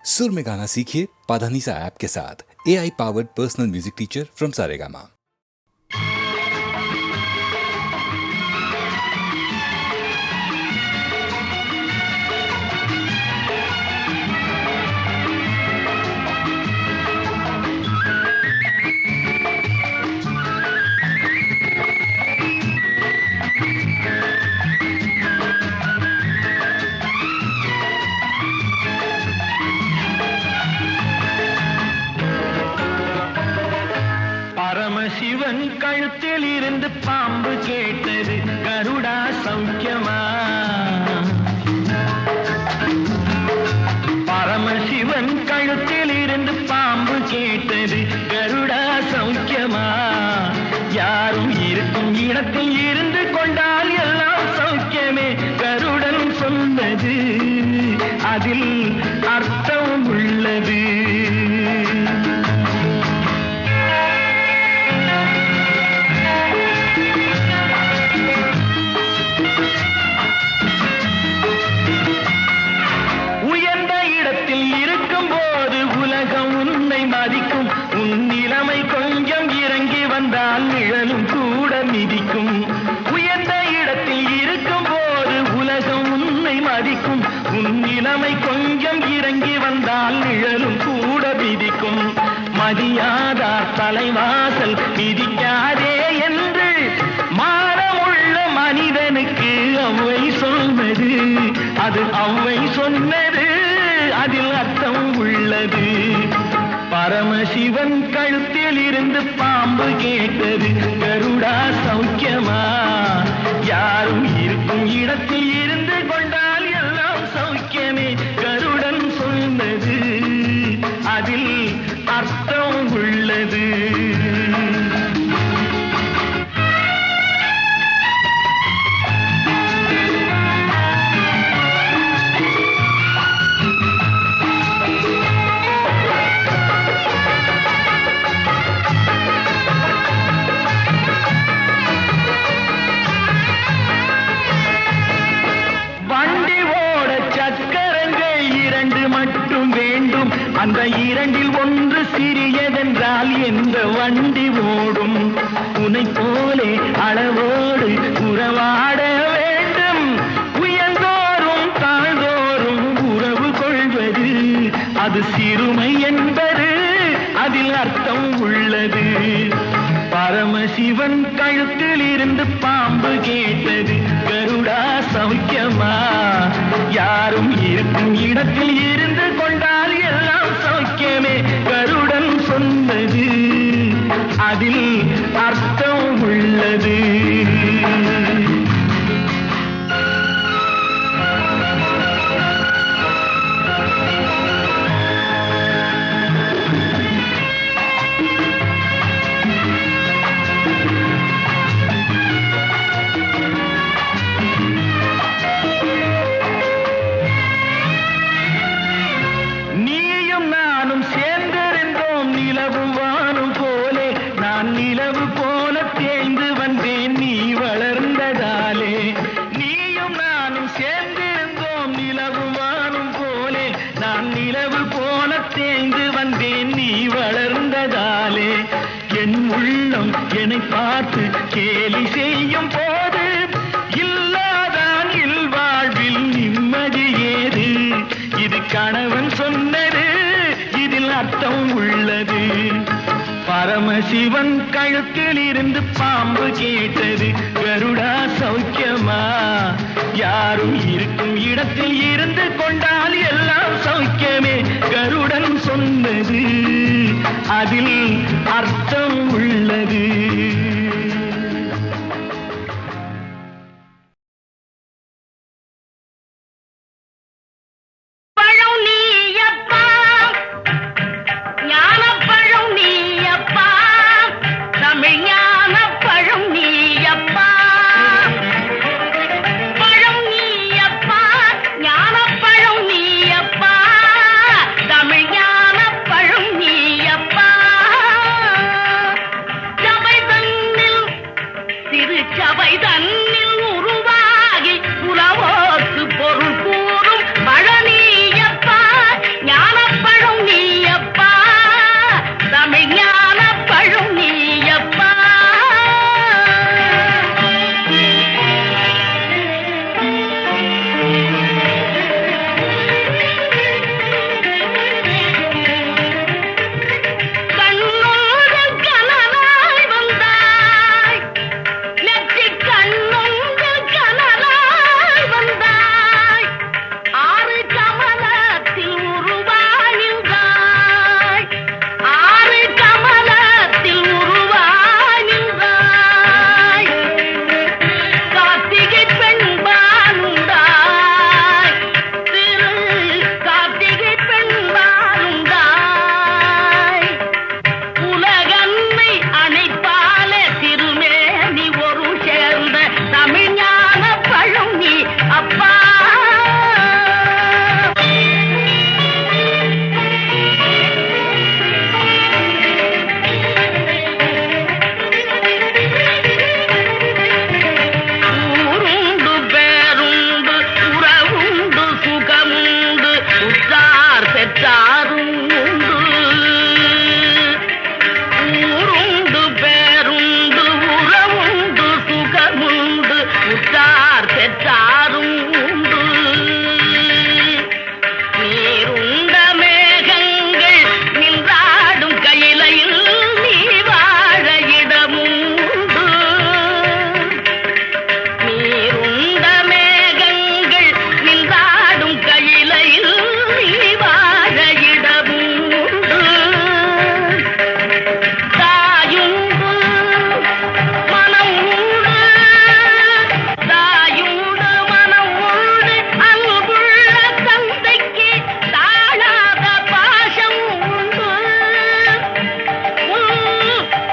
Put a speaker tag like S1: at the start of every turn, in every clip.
S1: सुर में गाना सीखिए पाधानीसा ऐप के साथ। AI powered personal music teacher from Saregama.
S2: Paramasivan கழுத்தில் இருந்து பாம்பு கேட்டது, கருடா சௌக்கியமா? பரமசிவன் கழுத்தில் இருந்து பாம்பு கேட்டது, கருடா சௌக்கியமா? யாரும் இருக்கும் இடத்தில் இருந்து கொண்டால் எல்லாம் சௌக்கியமே, கருடன் சொன்னது அதில் அர்த்தம் உள்ளது. நிழலும் கூட மிதிக்கும். உயர்ந்த இடத்தில் இருக்கும் போது உலகம் உன்னை மதிக்கும். உன் நிலைமை கொஞ்சம் இறங்கி வந்தால் நிழலும் கூட மிதிக்கும். மதியாதார் தலைவாசல் மிதிக்காதே என்று மானமுள்ள மனிதனுக்கு அவ்வை சொன்னது, அது அவ்வை சொன்னது, அதில் அர்த்தம் உள்ளது. பரமசிவன் கழுத்தில் இருந்து பாம்பு கேட்டது, கருடா சௌக்கியமா? யாரும் இருக்கும் இடத்தில் இருந்து கொண்டால் எல்லாம் சௌக்கியமே, கருடன் சொன்னது அதில் அர்த்தம் உள்ளது. அந்த இரண்டில் ஒன்று சிறியதென்றால் எந்த வண்டி ஓடும்? உனை போலே அளவோடு உறவாட வேண்டும். உயர்ந்தோறும் தாழ்ந்தோறும் உறவு கொள்வது அது சிறுமை என்பது அதில் அர்த்தம் உள்ளது. பரமசிவன் கழுத்தில் இருந்து பாம்பு கேட்டது, கருடா சௌக்கியமா? யாரும் இருக்கும் இடத்தில் இருந்து கொண்டால் எல்லாம் சௌக்கியமே, கருடன் சொன்னது அதில் அர்த்தம் உள்ளது. என் உள்ளம் என்னை பார்த்து கேலி செய்யும் போது இல்லாதான் இல்வாழ்வில் நிம்மதி ஏது? இது கணவன் சொன்னது, இதில் அர்த்தம் உள்ளது. பரமசிவன் கழுத்தில் இருந்து பாம்பு கேட்டது, கருடா சௌக்கியமா? யாரும் இருக்கும் இடத்தில் இருந்து கொண்டால் எல்லாம் சௌக்கியமே, கருடன் சொன்னது அதில் அர்த்தம் உள்ளது. பெற்றாரும் உண்டு, ஊருண்டு பேருண்டு உறவுண்டு சுகமுண்டு, உற்றார் பெற்றாரும் உண்டு. நீருண்ட மேகங்கள் நின்றாடும் கையிலையில் நீ வாழ இடமும் உண்டு. நீருண்ட மேகங்கள் நின்றாடும் கையிலையில் நீ வாழ இடமும் உண்டு. தாயுண்டு மனம் உண்டு, தாயுண்டு மனம் உண்டு, அன்புள்ள தந்தைக்கு தாழாத பாசம் உண்டு.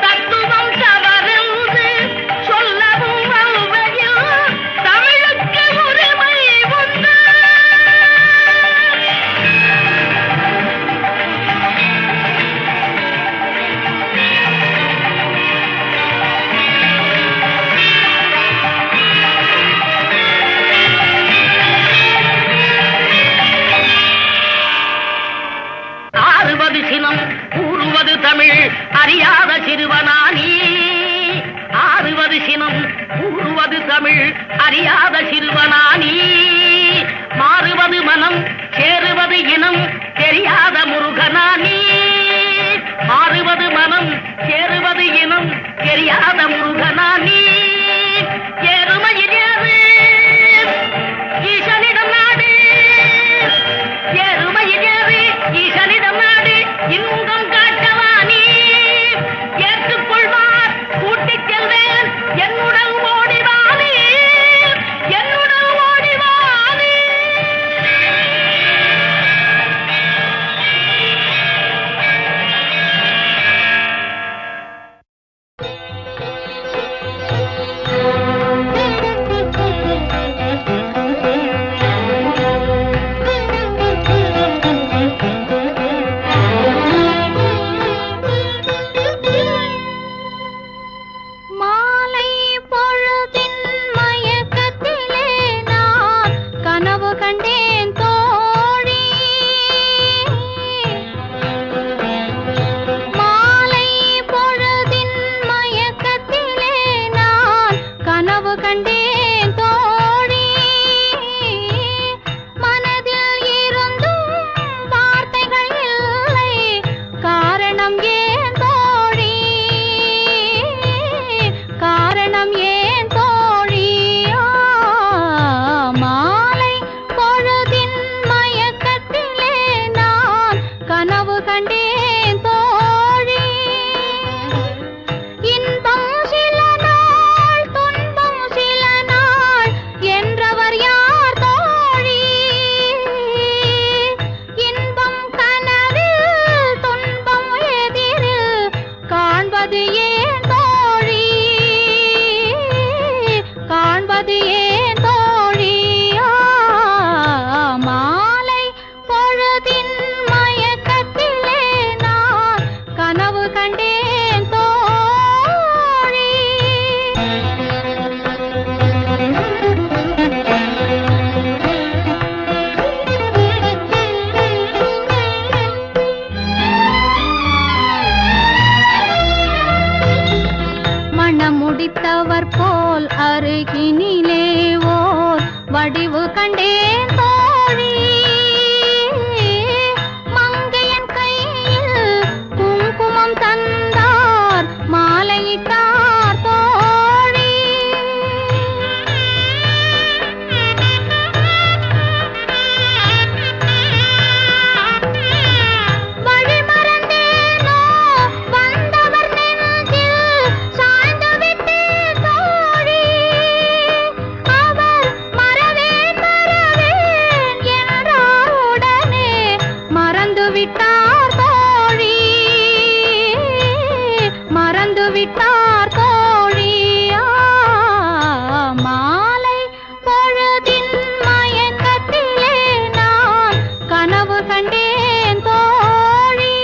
S2: தத்துவம் தவறென்று சொல்லவும் அல்வையில் தமிழுக்கு உரிமை உண்டு. ஆறுவது சினம் கூறுவது தமிழ் அறியாத சிறுவனானி. ஆறுவது சினம் கூறுவது தமிழ் அறியாத சிறுவனானி. மாறுவது மனம் சேருவது இனம் தெரியாத முருகனானி. மாறுவது மனம் சேருவது இனம் தெரியாத முருகனானி. எருமையில் ஏறு ஈசனிடம் நாடு, எருமையில் ஏறு ஈசனிடம் நாடு, இன்பம் காட்டவானி. ஏற்றுக்கொள்வார் கூட்டிச் செல்வேன் என்னுடன் ஓடிவானி, என்னுடன் ஓடிவானி.
S3: மாலை பொழுதின் மயக்கத்திலே நான் கனவு கண்டேன் தோழி. மாலை பொழுதின் மயக்கத்திலே நான் கனவு கண்டேன் தோழி. மனதில் இருந்தும் வார்த்தைகள் இல்லை, காரணம் ஏன் தோழி, காரணம் ஏன் தோழி. மாலை பொழுதின் மயக்கத்திலே நான் கனவு கண்டேன் தோழி. இன்பம் சில நாள் துன்பம் சில நாள் என்றவர் யார் தோழி. இன்பம் கனவில் துன்பம் எதிரில் காண்பது ஏன் தோழி, காண்பது ஏன் தோழி. மாலை பொழுதின் மயக்கத்திலே நான் கனவு கண்டேன் தோழி. மணம் முடித்தவர் போல் அருகினிலே ஓர் வடிவு கண்டேன் தோழி. மங்கையன் கையில் குங்குமம் தந்தார், மாலையிட்டார் தோழி. வழி மறந்தேனோ வந்தவர் நெஞ்சில் சாய்ந்து விட்டேன் தோழி. அவர் மறவேன் மறவேன் என்றார், உடனே மறந்து விட்டார் தோழி, மறந்து விட்டார் தோழி. மாலை பொழுதின் மயக்கத்திலே நான் கனவு கண்டேன் தோழி.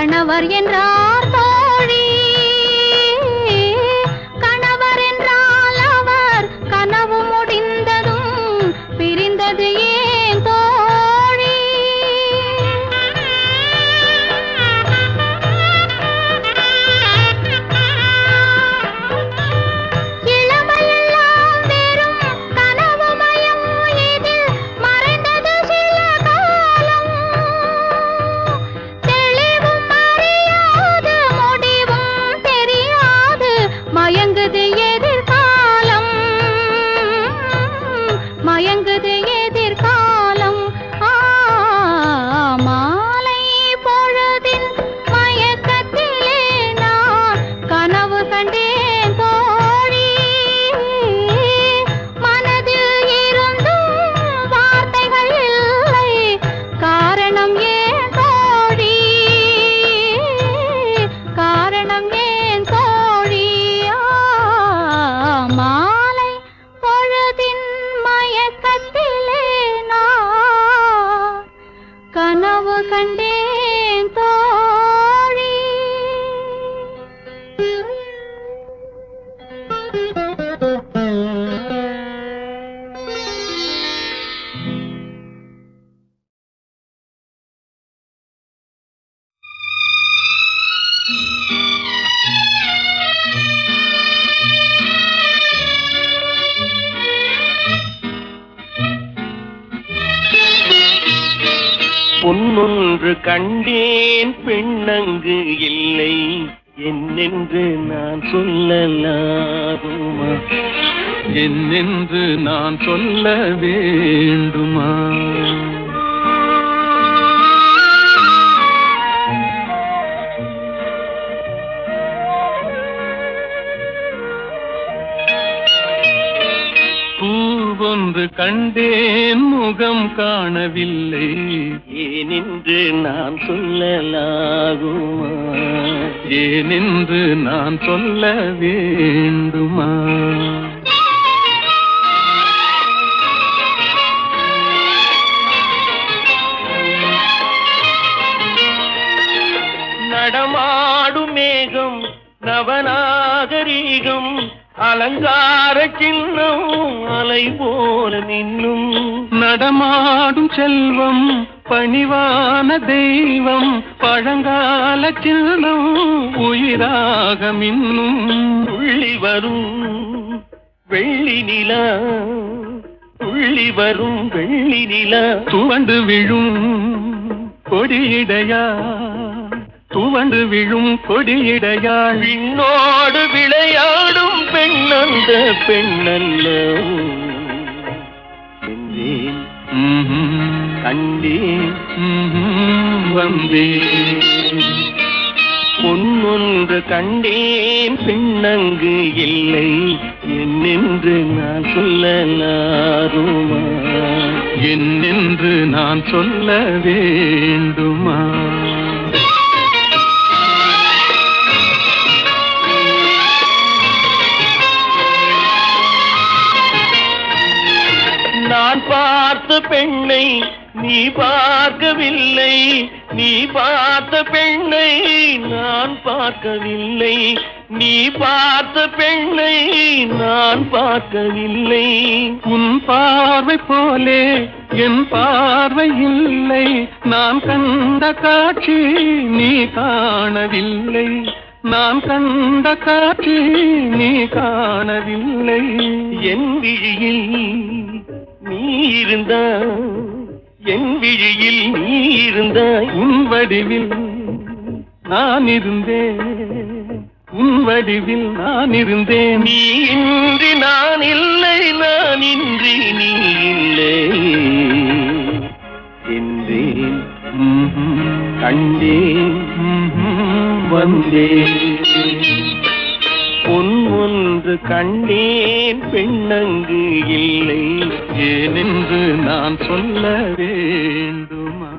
S3: கணவர் என்றார் தோழி, கணவர் என்றால் அவர் கனவு முடிந்ததும் பிரிந்தது ஏன் தோழி? இளமையெல்லாம் வெறும் கனவுமயம், இதில் மறைந்தது சில காலம். தெளிவும் அறியாது, முடிவும் தெரியாது, மயங்குது எதிர்காலம், மயங்குது எதிர்காலம். மாலை பொழுதின் மயக்கத்திலே நான் கனவு கண்டேன் தோழி. மனதில் இருந்தும் வார்த்தைகள் இல்லை, காரணம் ஏன் தோழி? காரணம் ஏன் தோழி? மாலை பொழுதின் மயக்கத்திலே நான் கனவு கண்டேன் தோழி.
S4: பொன்னொன்று கண்டேன் பெண்ணங்கு இல்லை, என்னென்று நான் சொல்லலாகுமா?
S5: என்னென்று நான் சொல்ல வேண்டுமா? பூவொன்று கண்டேன் முகம் காணவில்லை,
S4: ஏனென்று நான் சொல்லலாகுமா?
S5: ஏனென்று நான் சொல்ல வேண்டுமா?
S4: நடமாடும் மேகம் நவநாகரீகம், அலங்கார சின்னம் அலை போல நின்னும்.
S5: நடமாடும் செல்வம் பணிவான தெய்வம், பழங்கால சின்னம் உயிராக மின்னும்.
S4: துள்ளி வரும் வெள்ளி நிலா, துள்ளி வரும் வெள்ளி நிலா,
S5: துவண்டு விழும் கொடியிடையா, துவண்டு விழும் கொடியிடையாள்.
S4: விண்ணோடு விளையாடும் பெண்ணந்த பெண்ணல்ல என்றேன், கண்டேன்,
S5: வந்தேன்.
S4: பொன்னொன்று கண்டேன் பெண்ணங்கு இல்லை, என்னென்று நான் சொல்லலாகுமா?
S5: என்னென்று நான் சொல்ல வேண்டுமா?
S4: நான் பார்த்த பெண்ணை நீ பார்க்கவில்லை, நீ பார்த்த பெண்ணை நான் பார்க்கவில்லை, நீ பார்த்த பெண்ணை நான் பார்க்கவில்லை.
S5: உன் பார்வை போலே என் பார்வை இல்லை, நான் கண்ட காட்சி நீ காணவில்லை, நான் கண்ட காட்சி நீ காணவில்லை.
S4: என் விழியில் நீ இருந்தாய், என் விழியில் நீ இருந்தாய்,
S5: உன் வடிவில் நான் இருந்தேன், உன் வடிவில் நான் இருந்தேன்.
S4: நீ இன்றி நான் இல்லை, நான் இன்றி நீ இல்லை என்றேன், கண்டேன்,
S5: வந்தேன்.
S4: பொன் ஒன்று கண்டேன் பெண்ணங்கு இல்லை,
S5: ஏனென்று நான் சொல்ல வேண்டுமா?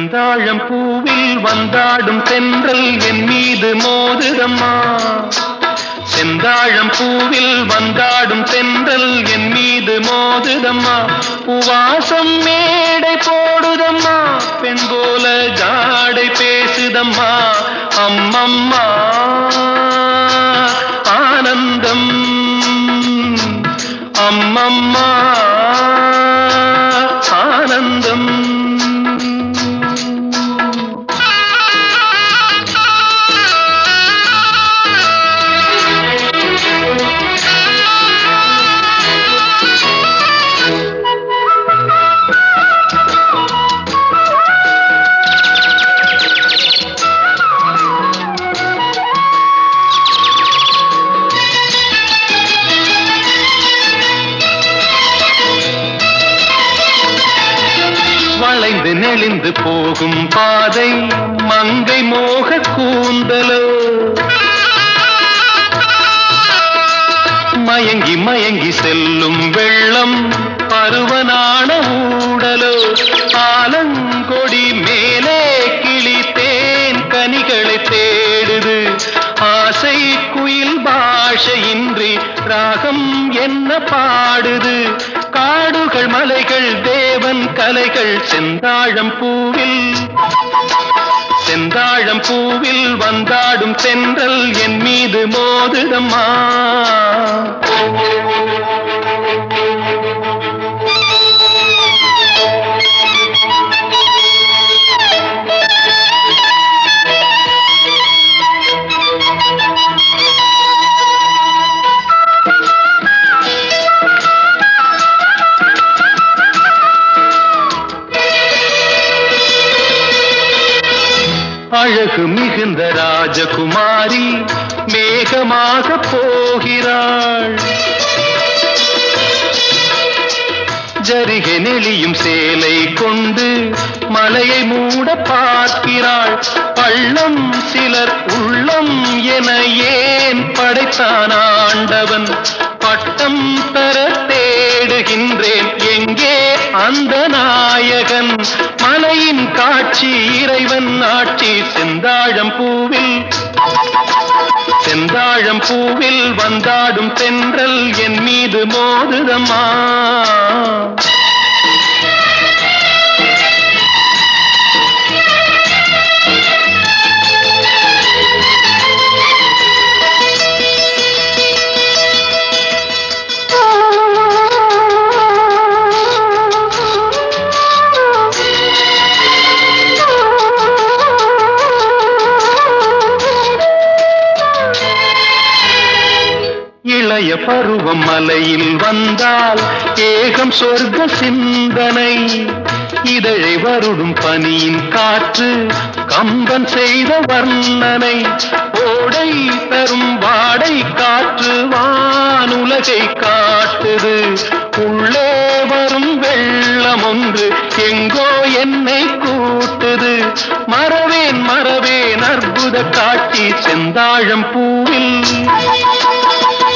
S5: செந்தாழம் பூவில் வந்தாடும் தென்றல் என் மீது மோதுதம்மா. செந்தாழம் பூவில் வந்தாடும் தென்றல் என் மீது மோதுதம்மா. பூவாசம் மேடை போடுதம்மா, பெண் போல ஜாடை பேசுதம்மா. அம்மம்மா ஆனந்தம், அம்மம்மா ஆனந்தம். வளைந்து நெளிந்து போகும் பாதை மங்கை மோக கூந்தலோ, மயங்கி மயங்கி செல்லும் வெள்ளம் பருவனான ஊடலோ. ஆலங்கொடி மேலே கிளி தேன் கனிகளை தேடுது, ஆசை குயில் பாஷையின்றி ராகம் என்ன பாடுது. காடுகள் மலைகள் தேவன் கலைகள் செந்தாழம் பூவில், செந்தாழம் பூவில் வந்தாடும் தென்றல் என் மீது மோதுதம்மா. அழகு மிகுந்த ராஜகுமாரி மேகமாக போகிறாள், ஜரிகை நெளியும் சேலை கொண்டு மலையை மூட பார்க்கிறாள். பள்ளம் சிலர் உள்ளம் என ஏன் படைத்தான் ஆண்டவன், பட்டம் தர தேடுகின்றேன் எங்கே அந்த நாயகன். மலையின் காட்சி இறைவன் ஆட்சி செந்தாழம் பூவில், செந்தாழம் பூவில் வந்தாடும் தென்றல் என் மீது மோதுதம்மா. இளைய பருவம் மலையில் வந்தால் ஏகம் சொர்க்க சிந்தனை, இதழை வருடும் பனியின் காற்று கம்பன் செய்த வர்ணனை. ஓடை தரும் வாடை காற்று வானுலகை காட்டுது, உள்ளே வரும் வெள்ளம் ஒன்று எங்கோ என்னை கூட்டுது. மறவேன் மறவேன் அற்புத காட்சி செந்தாழம் பூவில்,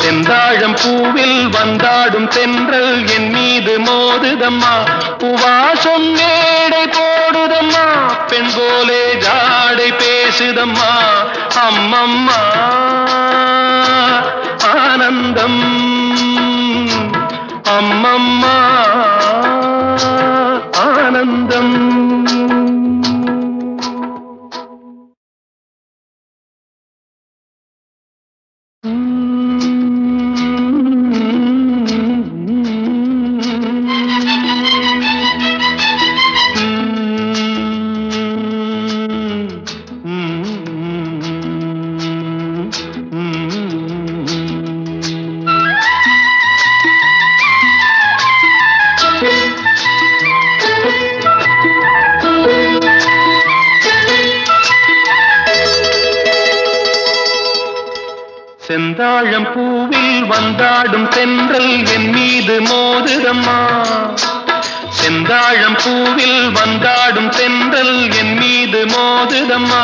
S5: செந்தாழம் பூவில் வந்தாடும் தென்றல் என் மீது மோதுதம்மா. பூவாசம் மேடை போடுதம்மா, பெண் போலே ஜாடை பேசுதம்மா. அம்மம்மா ஆனந்தம், அம்மம்மா ஆனந்தம். செந்தாழம் பூவில் வந்தாடும் தென்றல் என் மீது மோதுதம்மா. செந்தாழம் பூவில் வந்தாடும் தென்றல் என் மீது மோதுதம்மா.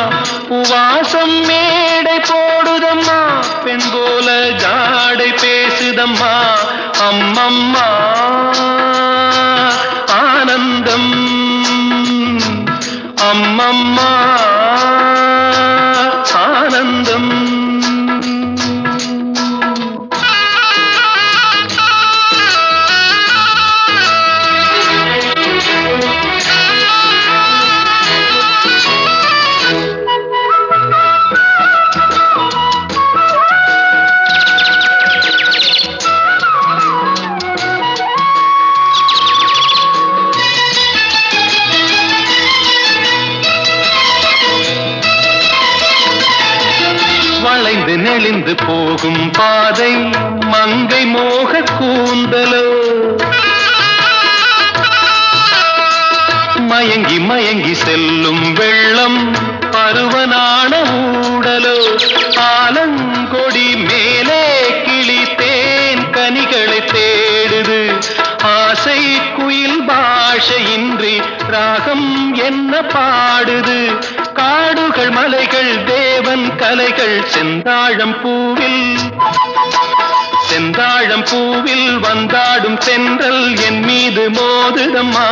S5: பூவாசம் மேடை போடுதம்மா, பெண் போல ஜாடை பேசுதம்மா. அம்மம்மா ஆனந்தம், அம்மா நெளிந்து நெளிந்து போகும் பாதை மங்கை மோக கூந்தலோ மயங்கி மயங்கி செல்லும் வெள்ளம் பருவனான ஊடலோ ஆலங்கொடி மேலே கிளி தேன் கனிகளை தேடுது ஆசை குயில் பாஷையின்றி ராகம் என்ன பாடுது காடுகள் மலைகள் தேவன் கலைகள் செந்தாழம் பூவில் வந்தாடும் தென்றல் என் மீது மோதுதம்மா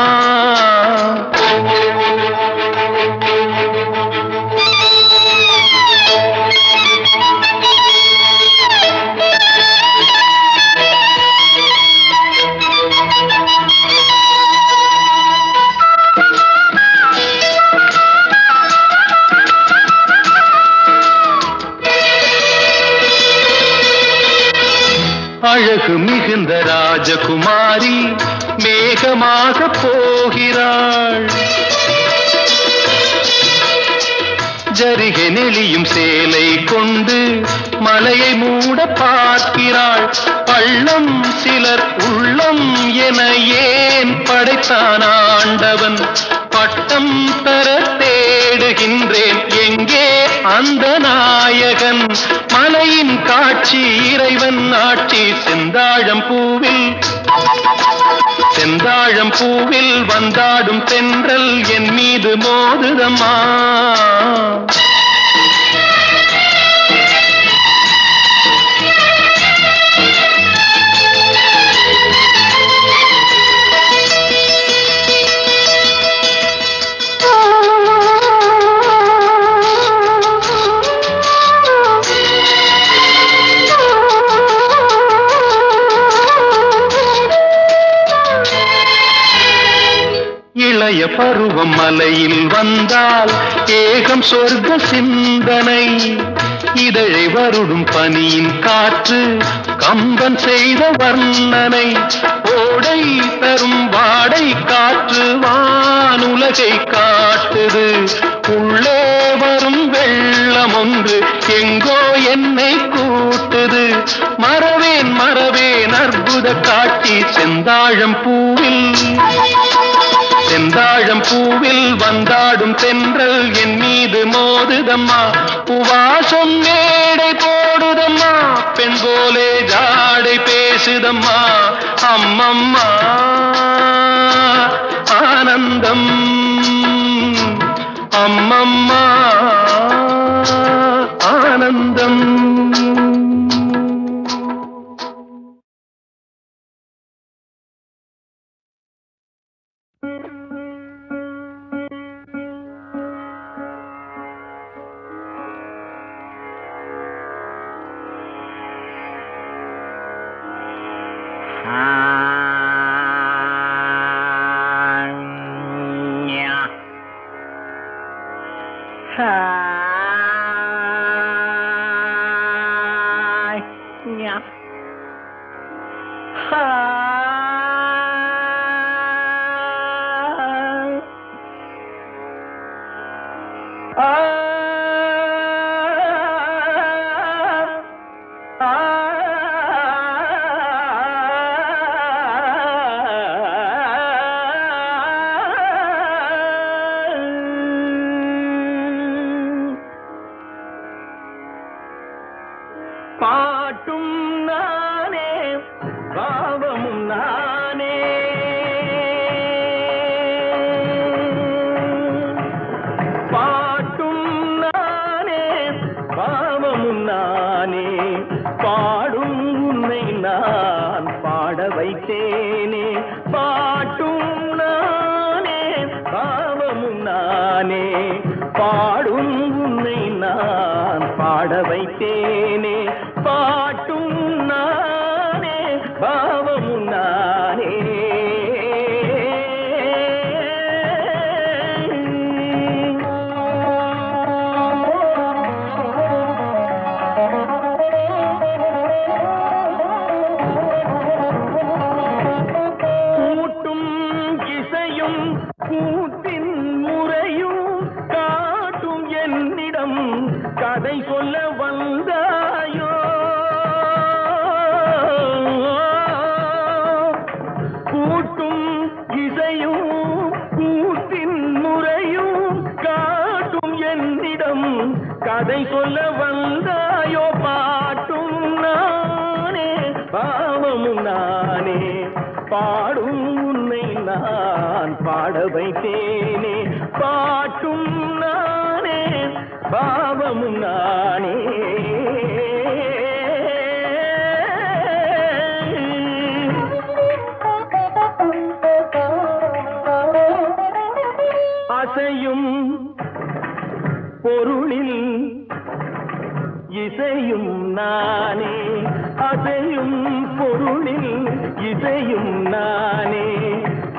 S5: அழகு மிகுந்த ராஜகுமாரி மேகமாக போகிறாள் ஜரிகை நெளியும் சேலை கொண்டு மலையை மூட பார்க்கிறாள் பள்ளம் சிலர் உள்ளம் என ஏன் படைத்தான் ஆண்டவன் பட்டம் தர தேடுகின்றேன் எங்கே அந்த நாயகன் மலையின் காட்சி இறைவன் ஆட்சி செந்தாழம் பூவில் வந்தாடும் தென்றல் என் மீது மோதுதம்மா இளைய பருவம் மலையில் வந்தால் ஏகம் சொர்க்க சிந்தனை இதழை வருடும் பனியின் காற்று கம்பன் செய்த வர்ணனை ஓடை தரும் வாடை காற்று வானுலகை காட்டுது உள்ளே வரும் வெள்ளம் ஒன்று எங்கோ என்னை கூட்டுது மறவேன் அற்புத காட்சி செந்தாழம் பூவில் வந்தாடும் தென்றல் என் மீது மோதுதம்மா உவாசம் மேடை போடுதம்மா பெண் போலே ஜாடை பேசுதம்மா அம்மம்மா ஆனந்தம் அம்மம்மா ஆனந்தம்
S4: பாட்டும் நானே பாவமும் நானே பாட்டும் நானே பாவமும் நானே பாடும் உன்னை நான் பாட வைத்தேனே பாட்டும் நானே பாவமும் நானே பாடும் உன்னை நான் பாட வைத்தேனே பாட்டும் நானே பாவமும் நானே கூட்டும் இசையும் கூட்டின் முறையும் காட்டும் என்னிடம் கதை சொல்ல வந்தார்
S5: பாடும் உன்னை நான் பாட வைத்தேனே. பாட்டும் நானே பாவமும் நானே. அசையும் பொருளில் இசையும் நானே. அசையும் பொருளில் இசையும் நானே.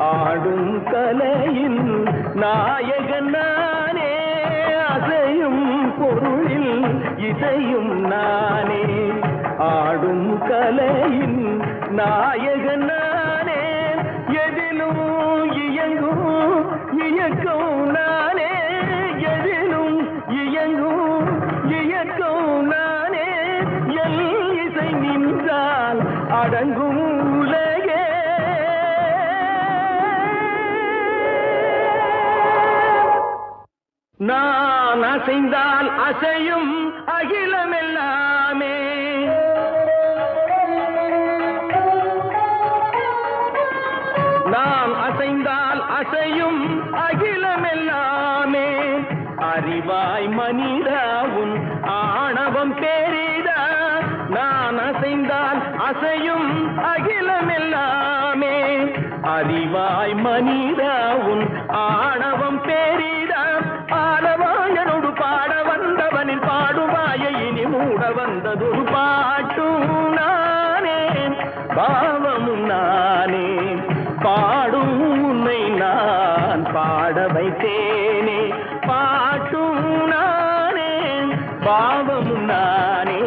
S5: ஆடும் கலையின் நாயகன் நானே. அசையும் பொருளில் இசையும் நானே. ஆடும் கலையின் நாயகன் நானே. எதிலும் இயங்கும் இயக்கம் நானே. எதிலும் இயங்கும் இயக்கம் நானே. எல் இசை நின்றால் அடங்கும் உலகே. நான் அசைந்தால் அசையும் அகிலமெல்லாமே. நான் அசைந்தால் அசையும் அகிலமெல்லாமே. அறிவாய் மனிதாவும் ஆணவம் பெரிதா. நான் அசைந்தால் அசையும் அகிலமெல்லாமே. அறிவாய் மனிதாவும் ஆணவம் பெரிதா. ஆடவாயனோடு பாட வந்தவனின் பாடுவாய இனி மூட வந்ததொரு பாட்டும் நானே பாவமும் நானே. பாடும் உன்னை நான் பாட வைத்தேனே. பாட்டும் நானே பாவமும் நானே.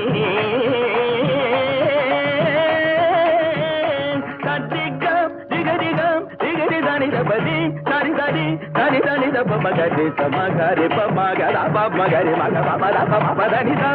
S5: சத்திகம் திகதிகம் திகதி தனி தபதி தனி தனி தனி தனி தப மகரி சமகரி பமகர பமகரி மக பமர பமதனிதா.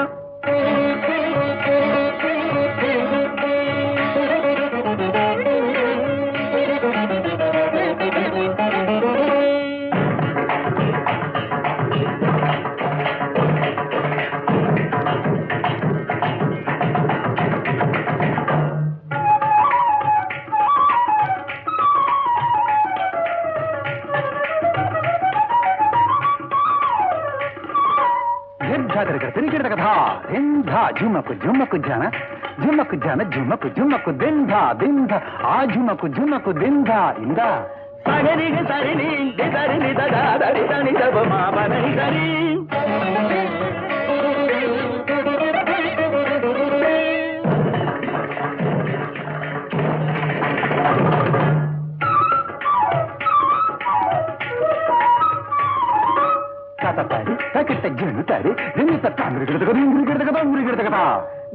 S6: झुमक झुमक जाना झुमक जाना झुमक झुमक दिंधा दिंधा आ झुमक झुमक दिंधा इंदा
S5: सगरी सरिनी दिदरिनी ददा दरि दनि दब मा बनि दरि.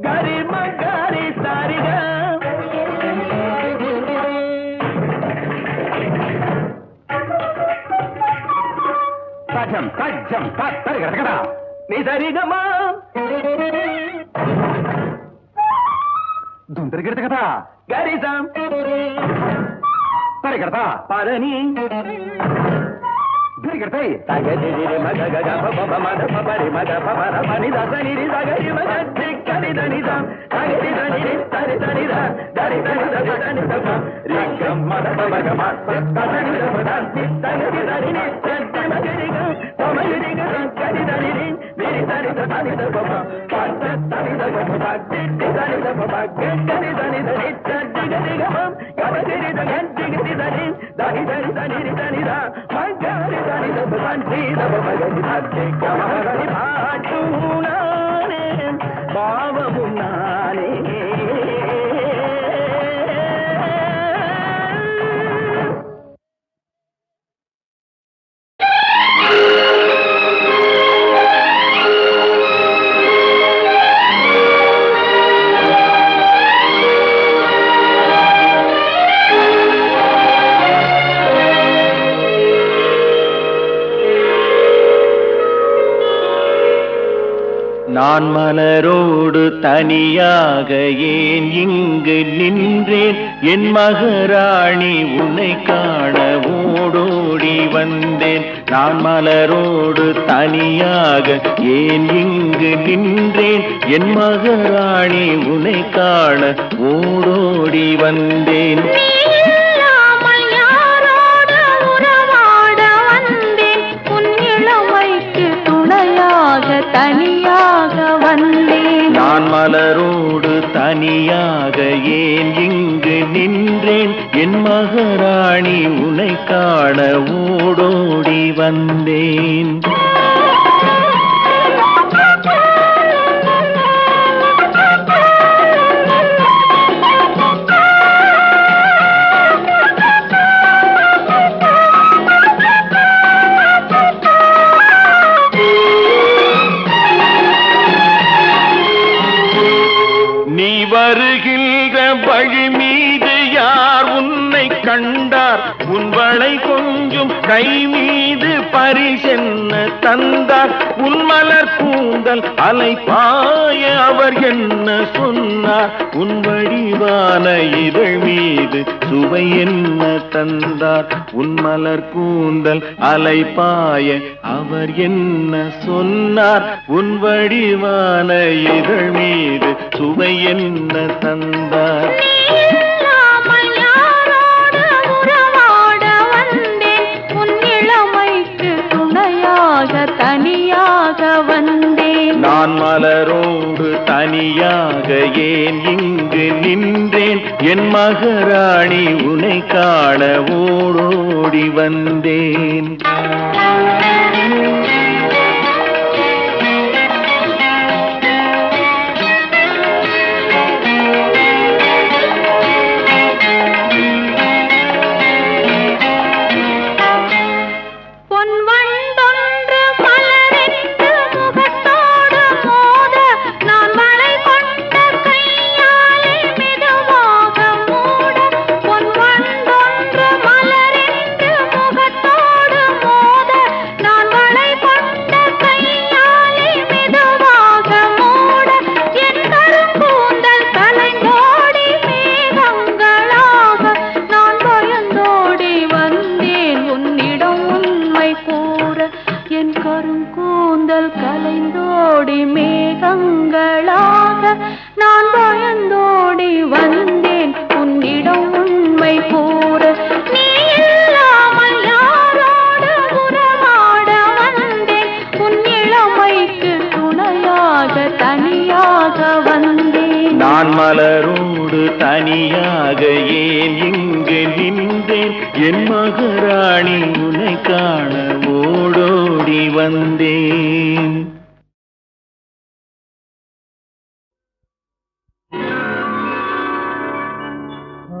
S5: गरी मगरी सारिगा
S6: ताजम ताजम तारिगा
S5: नी सरिगमा
S6: दुंदर गिरता कथा
S5: गरी साम
S6: तारिगा
S5: पारनी
S6: गिरते
S5: तगदि मग ग ग प प म द प प रि म ग प प र प नि द स नि रि द ग रि म ग ति क नि द नि द तगदि द नि रि त रि द नि द द रि द नि द द नि द प रि ग म द प म ग म प त द नि द प द ति त नि द रि नि त ति म ग रि ग प म रि ग ग रि द नि रि नि रि द रि द द नि द प म प त त नि द ग प प ति ति द नि द प म ग ग नि द नि द रि त ति ग रि ग म ग ग रि द ग ति ग रि द नि द नि द रि द नि रि द नि द म ग रि द नि द प ति द प म ग रि द ति ग म ग रि भाटू नाने भावमु नाने.
S4: நான் மலரோடு தனியாக ஏன் இங்கு நின்றேன் என் மகராணி உன்னை காண ஓடோடி வந்தேன். நான் மலரோடு தனியாக ஏன் இங்கு நின்றேன் என் மகராணி உன்னை காண ஓடோடி வந்தேன். நான் மலரோடு தனியாக ஏன் இங்கு நின்றேன் என் மகாராணி உன்னை காண ஓடோடி வந்தேன் வருகின்ற வழி மீது யார் உன்னை கண்டார் உன் வளை கொஞ்சம் கை மீது பரிசென்ன தந்தார் உன் மலர் கூந்தல் அலை பாய அவர் என்ன சொன்னார் உன் வடிவான இதழ் மீது சுவை என்ன தந்தார் உன் மலர் கூந்தல் அலை பாய அவர் என்ன சொன்னார் உன் வடிவான இதழ் மீது சுவை என்ன தந்தார்
S3: தனியாக வந்தேன்
S4: நான் மலரோடு தனியாக ஏன் இங்கு நின்றேன் என் மகாராணி உன்னை காண ஓடோடி வந்தேன் நான் மலரோடு தனியாக ஏன் இங்கு நின்றேன் என் மகாராணி உன்னை காண ஓடோடி வந்தேன்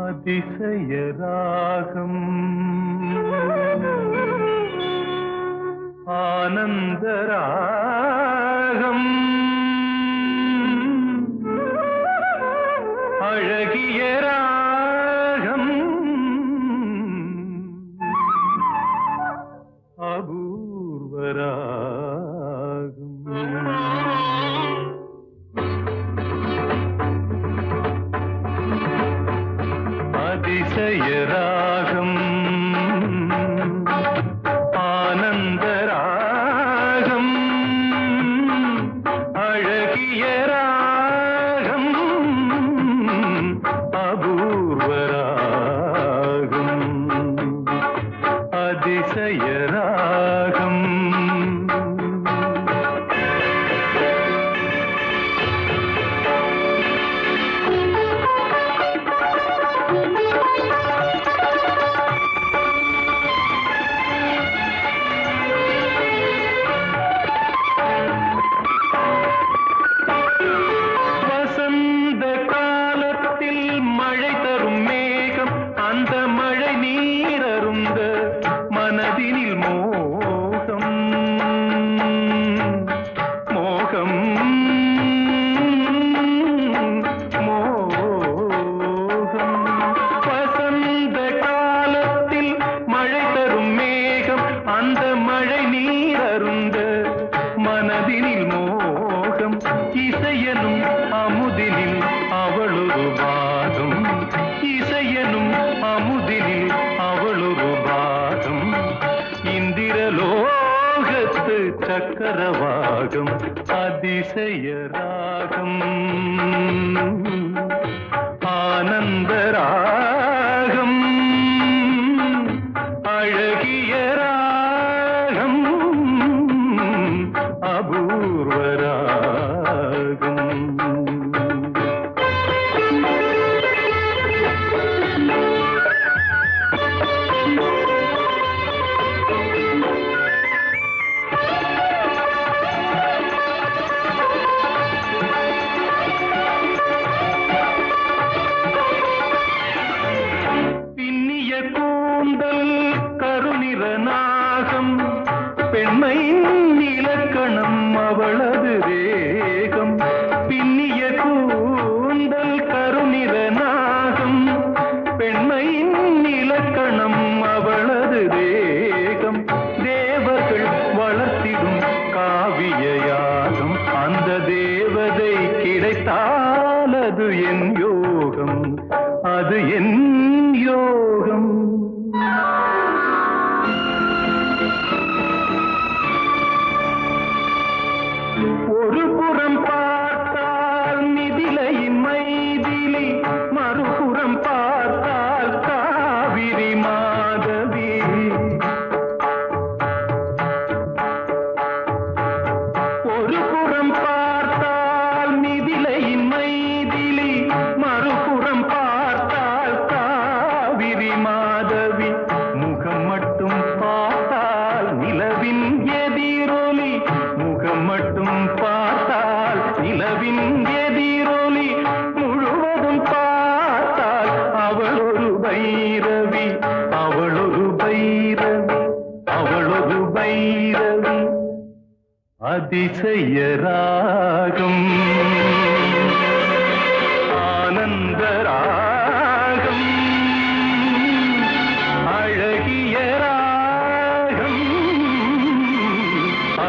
S6: அதிசய ராகம் ஆனந்த ராகம் அழகிய ராகம் அபூர்வ ராகம் அதிசய ராகம் ஆனந்த ராகம் அழகிய ராகம் அபூர்வ ராகம் அதிசய ராகம் வசந்த காலத்தில் மழை தரும் மேகம் அந்த மழை நீரருந்த மனதினில் மோகம் மோகம் மோகம் வசந்த காலத்தில் மழை தரும் மேகம் அந்த மழை நீரருந்த மனதினில் மோகம் இசையனும் அமுதினில் அவளொரு வாதம் இசையனும் அமுதினில் அவளொரு வாதம் இந்திரலோகத்து சக்கரவாகம் அதிசய ராகம் ஆனந்த ராகம் அழகிய ராகம் அபூர்வ ராகம் கிடைத்தால் அது என் யோகம், அது என் யோகம். ஒரு புறம் பார்த்தால் மிதிலையின் மைதிலி, மறுபுறம் பார்த்தால் காவிரி மாதவி. ஒரு புறம் பார்த்தால் மிதிலையின் மைதிலி, மறுபுறம் பார்த்தால் காவிரி மாதவி. முகம் மட்டும் பார்த்தால் நிலவின் எதிரொலி, முகம் மட்டும் பார்த்தால் நிலவின் எதிரொலி, முழுவதும் பார்த்தால் அவள் ஒரு பைரவி, அவள் ஒரு பைரவி, அவள் ஒரு பைரவி. அதிசய ராகம், ஆனந்த ராகம், அழகிய ராகம்,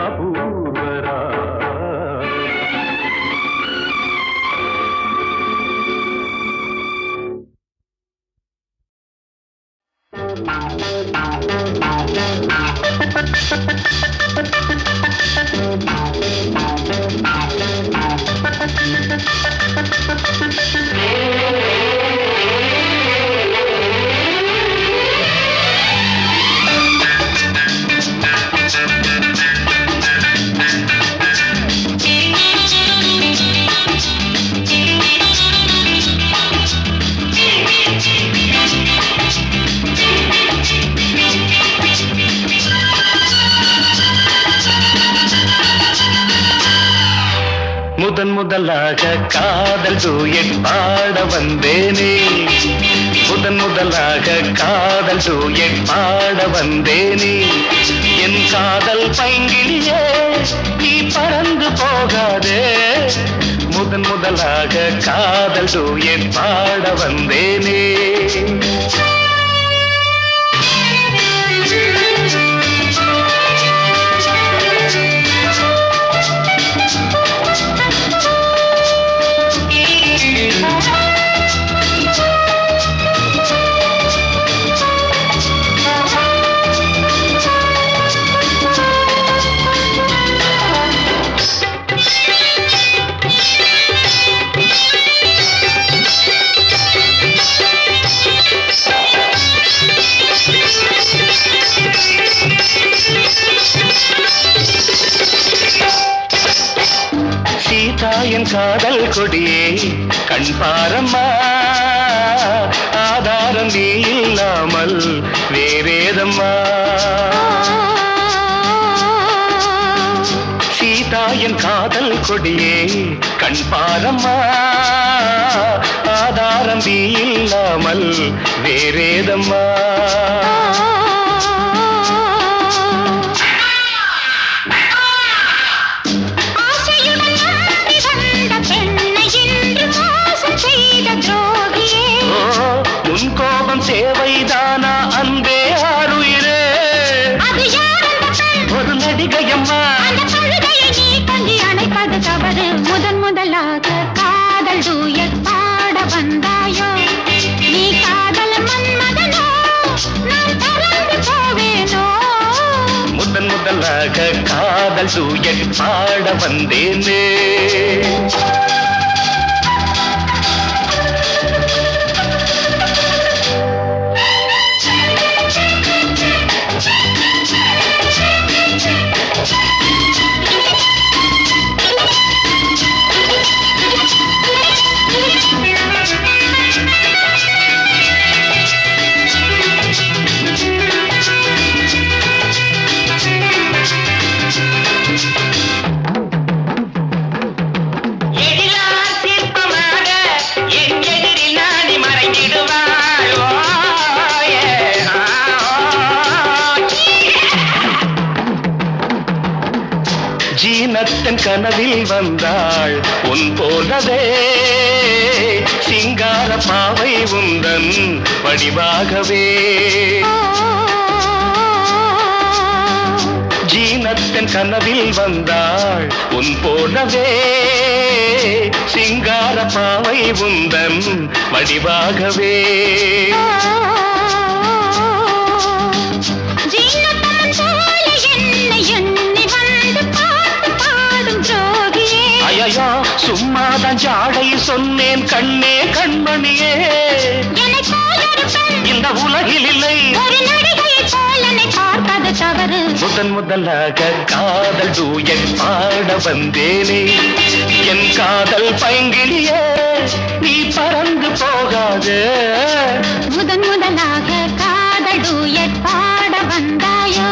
S6: அபூர்வ ராகம். முதன் முதலாக காதல் டூயட் பாட வந்தேனே, முதன் முதலாக காதல் டூயட் பாட வந்தேனே. என் காதல் பைங்கிலியே நீ பறந்து போகாதே, முதன் முதலாக காதல் டூயட் பாட வந்தேனே. என் காதல் கொடியே கண் பாரம்மா, ஆதாரம் நீ இல்லாமல் வேறேதம்மா. சீதா என் காதல் கொடியே கண் பாரம்மா, ஆதாரம் நீ இல்லாமல் வேறேதம்மா. உன் கோபம் தேவைதானா அன்பே ஆருயிரே, ஒரு நடிகையம்மா.
S3: அணைப்பது தவறு, முதன் முதலாக காதல் டூயட் பாட வந்தாயோ. நீ காதல் மன்மதனோ, நான் பறந்து போவேனோ.
S6: முதன் முதலாக காதல் டூயட் பாட வந்தேனே. ஜீனத்தன் கனவில் வந்தாள் உன் போலவே, சிங்கார பாவை உந்தன் வடிவாகவே. ஜீனத்தன் கனவில் வந்தாள் உன் போலவே,
S4: உந்தன் வடிவாகவே ஐயோ சும்மாதான் ஜாடை சொன்னேன் கண்ணே கண்மணியே இந்த உலகில் இல்லை முதன் முதலாக காதல் டூயட் பாட வந்தேனே என் காதல் பைங்கிலியே நீ பறந்து போகாது
S3: முதன் முதலாக காதல் டூயட் பாட வந்தாயோ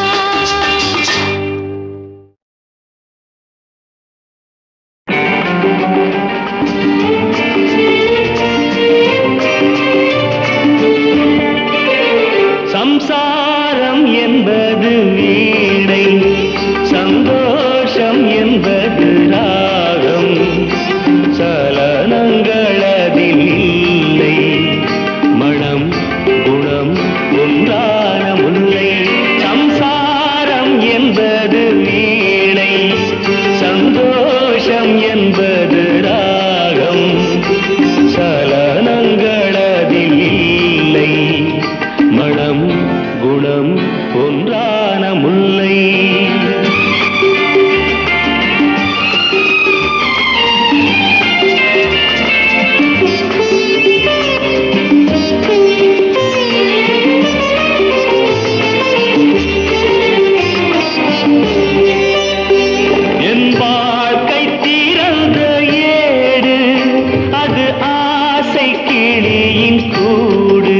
S4: சம்சாரம் என்பது வீணை சந்தோஷம் என்பது ராகம் சலனங்களதில் இல்லை மனம் குணம் ஒன்றான முல்லை சம்சாரம் என்பது வீணை சந்தோஷம் என்பது ராகம் சலனங்களதில் இல்லை மனம் குணம் ஒன்றான முல்லை என் வாழ்க்கை திறந்த ஏடு அது ஆசை கிளியின் கூடு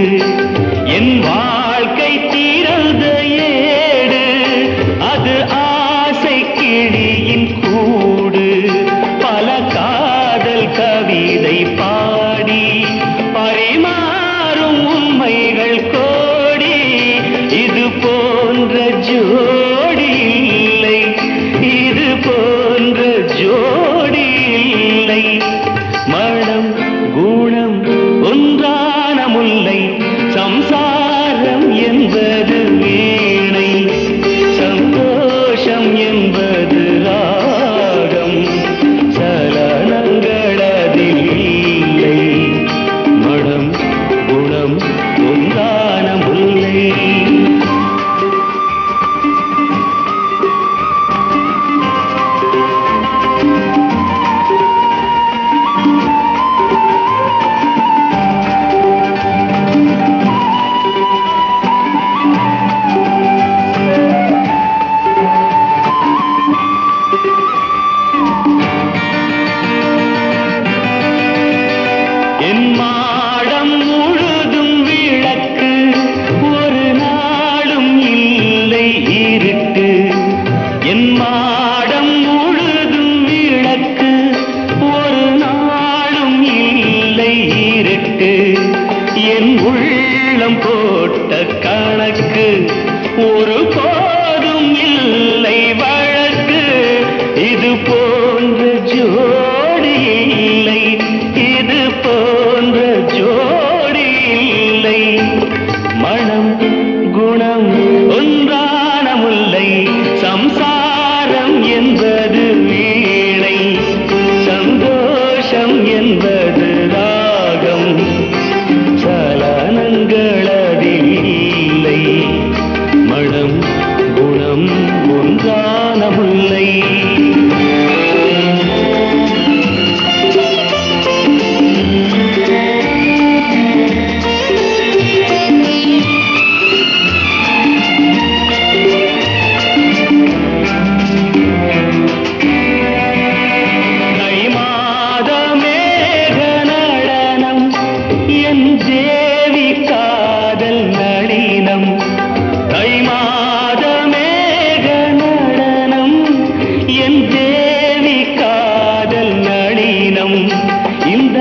S4: என் வாழ்க்கை திறந்த ஏடு அது ஆசை கிளியின் கூடு பல காதல் கவிதை பாடி பரிமாறும் உண்மைகள் கோடி இது போன்ற ஜோடி இல்லை இது போன்ற ஜோடி இல்லை மனம் குணம் ஒன்றான முல்லை சம்சாரம் என்பது வீணை சந்தோஷம் என்பது ராகம் சலனங்களதில் இல்லை மனம் குணம் ஒன்றான முல்லை என் மாடம் முழுதும் விளக்கு ஒரு நாளும் இல்லை இருட்டு என் மாடம் முழுதும் விளக்கு ஒரு நாளும் இல்லை இருட்டு என் உள்ளம் போட்ட கணக்கு ஒரு போதும் இல்லை வழக்கு இது போன்ற ஜோடி இல்லை இது போன்ற ஜோடி இல்லை மனம் குணம் ஒன்றான முல்லை சம்சாரம் என்பது வீணை சந்தோஷம் என்பது ராகம் சலனங்களதில் இல்லை மனம் குணம் ஒன்றான முல்லை தை மாத மேக நடனம் என் தேவி காதல் நளினம் தை மாத மேக நடனம் என் தேவி காதல் நளினம் இந்த